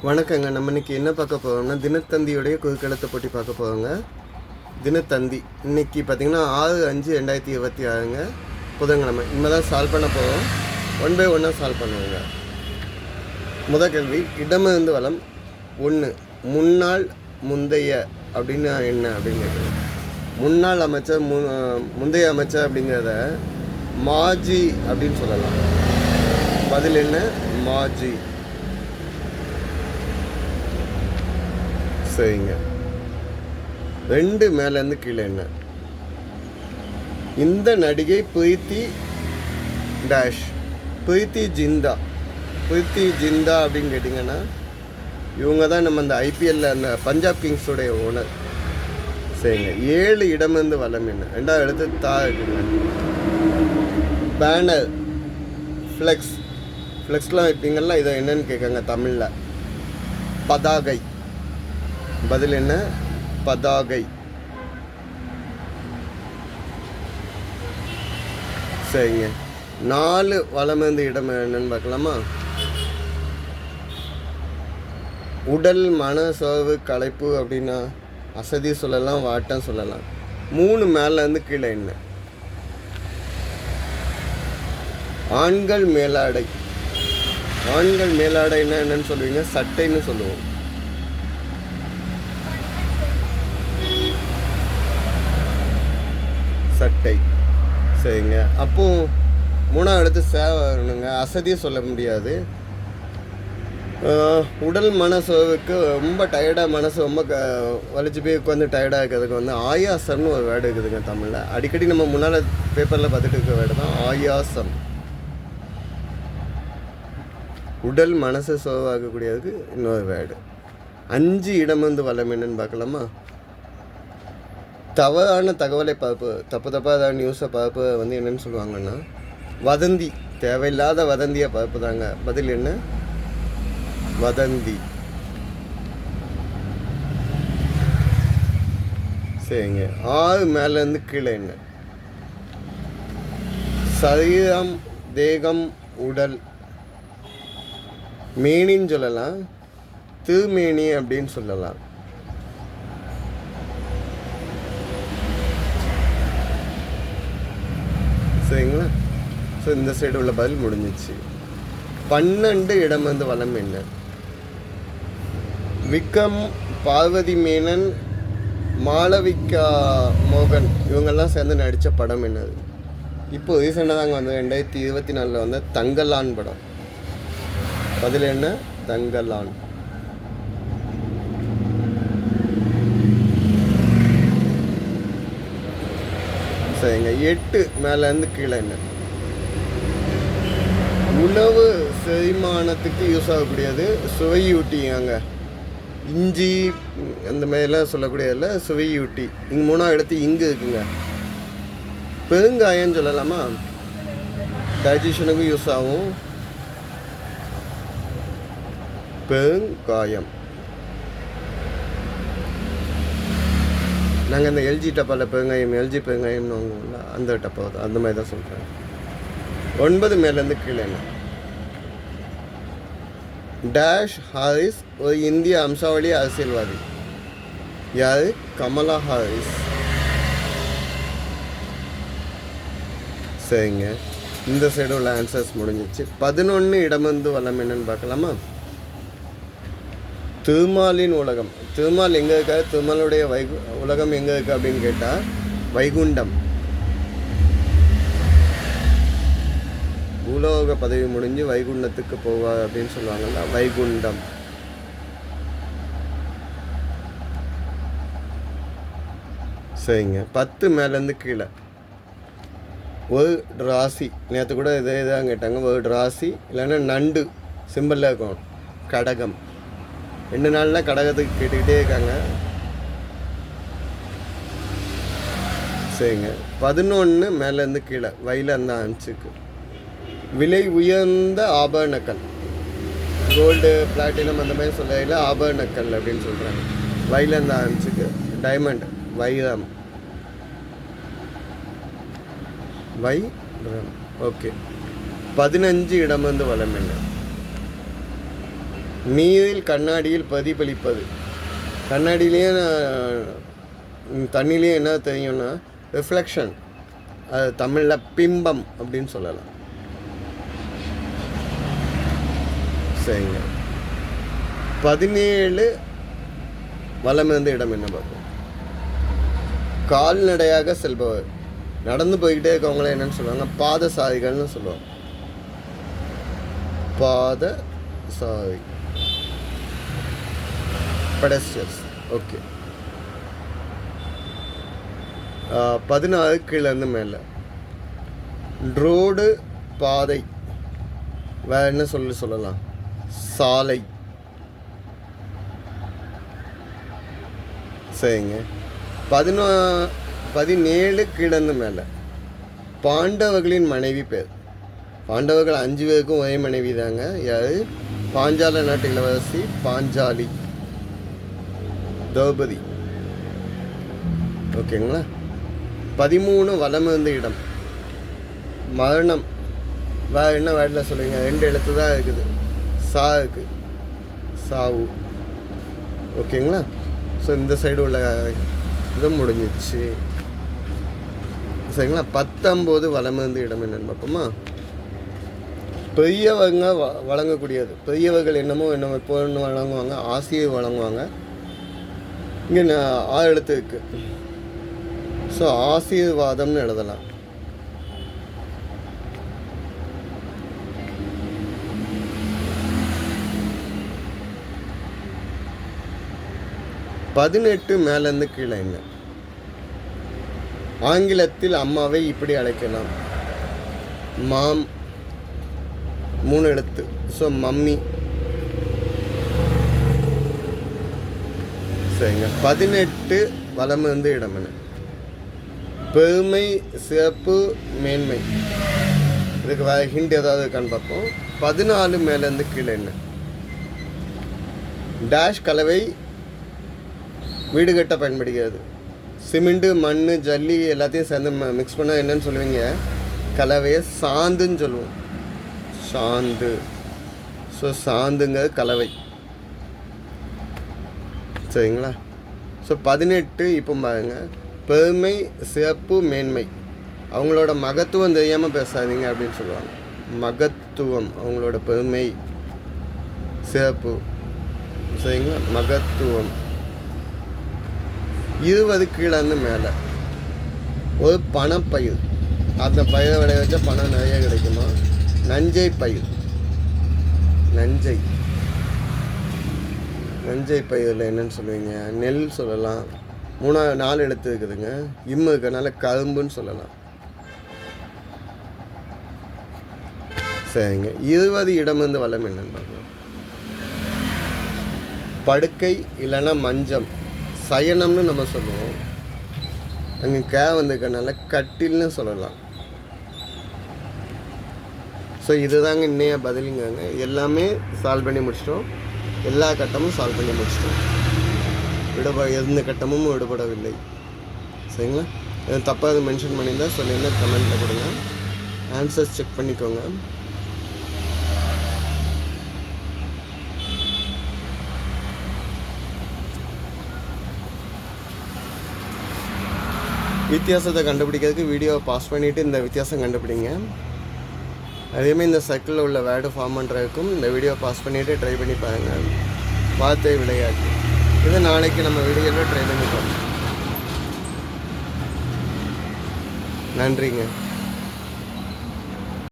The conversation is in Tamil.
வணக்கங்க. நம்ம இன்னைக்கு என்ன பார்க்க போகிறோம்னா, தினத்தந்தியுடைய குறுக்கெழுத்து போட்டி பார்க்க போகிறோங்க. தினத்தந்தி இன்னைக்கு பார்த்தீங்கன்னா 6/5/2026ங்க, புதன்கிழமை. இனிமேல் தான் சால்வ் பண்ண போகிறோம். 1 by 1 சால்வ் பண்ணுவோங்க. முதல் கேள்வி, இடமிருந்து வலம் 1, முன்னாள் முந்தைய அப்படின்னா என்ன அப்படின்னு கேட்குறேன். முன்னாள் அமைச்சர் முந்தைய அமைச்சர் அப்படிங்கிறத மாஜி அப்படின்னு சொல்லலாம். பதில் என்ன? மாஜி. சரிங்க. 2 மேலேருந்து கீழே என்ன? இந்த நடிகை பிரீத்தி டேஷ், பிரீத்தி ஜிந்தா. பிரீத்தி ஜிந்தா அப்படின்னு கேட்டிங்கன்னா இவங்க தான் நம்ம அந்த ஐபிஎல்ல அந்த பஞ்சாப் கிங்ஸுடைய ஓனர். சரிங்க. 7 இடமிருந்து வலம் என்ன? 2வது எழுத்து தா இருக்குங்க. பேனர், ஃப்ளெக்ஸ்லாம் வைப்பீங்கள்ல, இதை என்னன்னு கேட்காங்க தமிழில். பதாகை. பதில் என்ன? பதாகை. சரிங்க. 4 வலமிருந்து இடம் என்னன்னு பார்க்கலாமா? உடல், மன சோர்வு, களைப்பு அப்படின்னா அசதி சொல்லலாம், வாட்டம் சொல்லலாம். 3 மேலேருந்து கீழே என்ன? ஆண்கள் மேலாடை. ஆண்கள் மேலாடைன்னா என்னன்னு சொல்லுவீங்க? சட்டைன்னு சொல்லுவோம். சட்டை. சரிங்க. அப்போ 3வது இடத்து சேவை வரணுங்க. அசதியை சொல்ல முடியாது. உடல் மனசோவுக்கு ரொம்ப டயர்டாக, மனசு ரொம்ப வலிச்சு போய் உட்காந்து டயர்டாக இருக்கிறதுக்கு வந்து ஆயாசம்னு ஒரு வேர்டு இருக்குதுங்க தமிழில். அடிக்கடி நம்ம முன்னால் பேப்பரில் பார்த்துட்டு இருக்க வேர்டு தான் ஆயாசம். உடல் மனசு சோவாகக்கூடியதுக்கு இன்னொரு வேர்டு. 5 இடமிருந்து வலம் என்னன்னு பார்க்கலாமா? தவறான தகவலை பார்ப்பு, தப்பாக ஏதாவது நியூஸை பார்ப்பு வந்து என்னென்னு சொல்லுவாங்கன்னா வதந்தி. தேவையில்லாத வதந்தியை பார்ப்பு தாங்க. பதில் என்ன? வதந்தி. சரிங்க. 6 மேலேருந்து கீழே என்ன? சரீரம், தேகம், உடல். மேனின்னு சொல்லலாம், திருமேனி அப்படின்னு சொல்லலாம். சரிங்களா? ஸோ இந்த சைடு உள்ள பதில் முடிஞ்சிச்சு. 12 இடமிருந்து வலம் என்ன? விக்ரம், பார்வதி மேனன், மாளவிகா மோகன் இவங்கெல்லாம் சேர்ந்து நடித்த படம் என்னது? இப்போ ரீசெண்டாக தாங்க வந்து 2024 வந்து தங்கலான் படம். பதில் என்ன? தங்கலான். சரிங்க. 8 மேலேருந்து கீழே என்ன? உணவு செரிமானத்துக்கு யூஸ் ஆகக்கூடியது, சுவையூட்டிங்க. இஞ்சி அந்த மாதிரிலாம் சொல்லக்கூடியதில்ல, சுவையூட்டி. இங்கே 3வது இடத்து இங்கு இருக்குங்க. பெருங்காயம்னு சொல்லலாமா? டைஜஷனுக்கும் யூஸ் ஆகும். பெருங்காயம். நாங்கள் இந்த எல்ஜி டப்பாவில் பெருங்காயம், எல்ஜி பெருங்காயம்னு வாங்குவோம்ல, அந்த டப்பா தான், அந்த மாதிரி தான் சொல்கிறேன். 9 மேலேருந்து கீழே என்ன? டேஷ் ஹாரிஸ் ஒரு இந்திய அம்சாவளி அரசியல்வாதி. யார்? கமலா ஹாரிஸ். சரிங்க. இந்த சைடு உள்ள ஆன்சர்ஸ் முடிஞ்சிச்சு. 11 இடமிருந்து வலம் என்னன்னு பார்க்கலாமா? திருமாலின் உலகம். திருமால் எங்கே இருக்கா? திருமாலுடைய உலகம் எங்கே இருக்குது அப்படின்னு கேட்டால் வைகுண்டம். பூலோக பதவி முடிஞ்சு வைகுண்டத்துக்கு போவார் அப்படின்னு சொல்லுவாங்கல்ல, வைகுண்டம். சரிங்க. 10 மேலேருந்து கீழே ஒரு ராசி. நேற்று கூட இதே தான் கேட்டாங்க. ஒரு ராசி இல்லைன்னா நண்டு சிம்பிளில் இருக்கும். கடகம். 2 நாளில் கடகத்துக்கு கேட்டுக்கிட்டே இருக்காங்க. சரிங்க. 11 மேலேருந்து கீழே வயல அந்த அஞ்சுக்கு. விலை உயர்ந்த ஆபரணக்கல். கோல்டு, பிளாட்டினம் அந்த மாதிரி சொல்ல ஆபரணக்கல் அப்படின்னு சொல்கிறாங்க. வயல அந்த அஞ்சுக்கு. டைமண்ட், வைரம். வைரம். ஓகே. 15 இடமிருந்து வலம் என்ன? நீரில் கண்ணாடியில் பிரதிபலிப்பது. கண்ணாடியிலேயே தண்ணிலேயே என்ன தெரியும்னா ரிஃப்ளெக்ஷன், அது தமிழில் பிம்பம் அப்படின்னு சொல்லலாம். சரிங்க. 17 வலமிருந்த இடம் என்ன பார்ப்போம். கால்நடையாக செல்பவர், நடந்து போய்கிட்டே இருக்கவங்கள என்னன்னு சொல்லுவாங்க, பாதசாரிகள்னு சொல்லுவாங்க. பாதசாரி, பெடஸ்ட்ரியன்ஸ். ஓகே. 16 கீழேருந்து மேலே. ரோடு, பாதை, வேறு என்ன சொல்லலாம், சாலை. சரிங்க. 17 கீழேருந்து மேலே. பாண்டவர்களின் மனைவி பேர். பாண்டவர்கள் 5 பேருக்கும் ஒரே மனைவி தாங்க. யார்? பாஞ்சால நாட்டு இளவரசி பாஞ்சாலி, திரௌபதி. ஓகேங்களா. 13 வலமிருந்த இடம். மரணம், வேறு என்ன வேர்டில் சொல்லுவீங்க? 2 எழுத்து தான் இருக்குது. சா இருக்குது, சாவு. ஓகேங்களா. ஸோ இந்த சைடு உள்ள இது முடிஞ்சிச்சு. சரிங்களா. 19 வலமிருந்த இடம் என்னென்னு பார்ப்போமா. பெரியவங்க வழங்கக்கூடியது. பெரியவர்கள் என்னமோ பொண்ணு வழங்குவாங்க, ஆசியை வழங்குவாங்க. இங்கே 6 எழுத்து இருக்குது. ஸோ ஆசீர்வாதம்னு எழுதலாம். பதினெட்டு மேலேருந்து கீழே என்ன? ஆங்கிலத்தில் அம்மாவை இப்படி அழைக்கலாம், மாம். 3 எழுத்து. So mummy. சரிங்க. 18 வலமிருந்த இடம் என்ன? பெருமை, சிறப்பு, மேன்மை. இதுக்கு வேறு ஹிண்ட் ஏதாவது இருக்கான்னு பார்ப்போம். 14 மேலேருந்து கீழே என்ன? டேஷ் கலவை, வீடு கட்ட பயன்படுகிறது. சிமெண்ட்டு, மண், ஜல்லி எல்லாத்தையும் சேர்ந்து மிக்ஸ் பண்ணால் என்னன்னு சொல்லுவீங்க? கலவையை சாந்துன்னு சொல்லுவோம். சாந்து. ஸோ சாந்துங்க கலவை. சரிங்களா. ஸோ 18 இப்போ பாருங்க, பெருமை, சிறப்பு, மேன்மை. அவங்களோட மகத்துவம் தெரியாமல் பேசாதீங்க அப்படின்னு சொல்லுவாங்க. மகத்துவம், அவங்களோட பெருமை, சிறப்பு. சரிங்களா. மகத்துவம். 20 கீழேருந்து மேலே. ஒரு பணப்பயிர். அந்த பயிரை விளைய வச்சா பணம் நிறைய கிடைக்குமா? நஞ்சை பயிர். நஞ்சை. நஞ்சை பயிரில் என்னன்னு சொல்லுவீங்க? நெல் சொல்லலாம். 4 எழுத்து இருக்குதுங்க. இம்மு இருக்கனால கரும்புன்னு சொல்லலாம். சரிங்க. 20 இடமிருந்து வலம் என்னன்னு பார்க்கலாம். படுக்கை இல்லைன்னா மஞ்சம், சயனம்னு நம்ம சொல்லுவோம். அங்கே வந்துக்கனால கட்டில்னு சொல்லலாம். ஸோ இதுதாங்க இன்னைய பதிலுங்காங்க. எல்லாமே சால்வ் பண்ணி முடிச்சிட்டோம். எல்லா கட்டமும் சால்வ் பண்ணி முடிச்சிட்டோம். எந்த கட்டமும் விடுபடவில்லை. சரிங்களா. எதுவும் தப்பாக மென்ஷன் பண்ணியிருந்தால் சொல்லியிருந்தால் கமெண்ட்டில் கொடுங்க. ஆன்சர்ஸ் செக் பண்ணிக்கோங்க. வித்தியாசத்தை கண்டுபிடிக்கிறதுக்கு வீடியோவை பாஸ் பண்ணிவிட்டு இந்த வித்தியாசம் கண்டுபிடிங்க. அதேமாதிரி இந்த சர்க்கிளில் உள்ள வேர்டு ஃபார்ம் பண்ணுறதுக்கும் இந்த வீடியோ பாஸ் பண்ணிவிட்டு ட்ரை பண்ணி பாருங்கள். வார்த்தை விளையாட்டு. இது நாளைக்கு நம்ம வீடியோவில் ட்ரை பண்ணி பார்ப்போம். நன்றிங்க.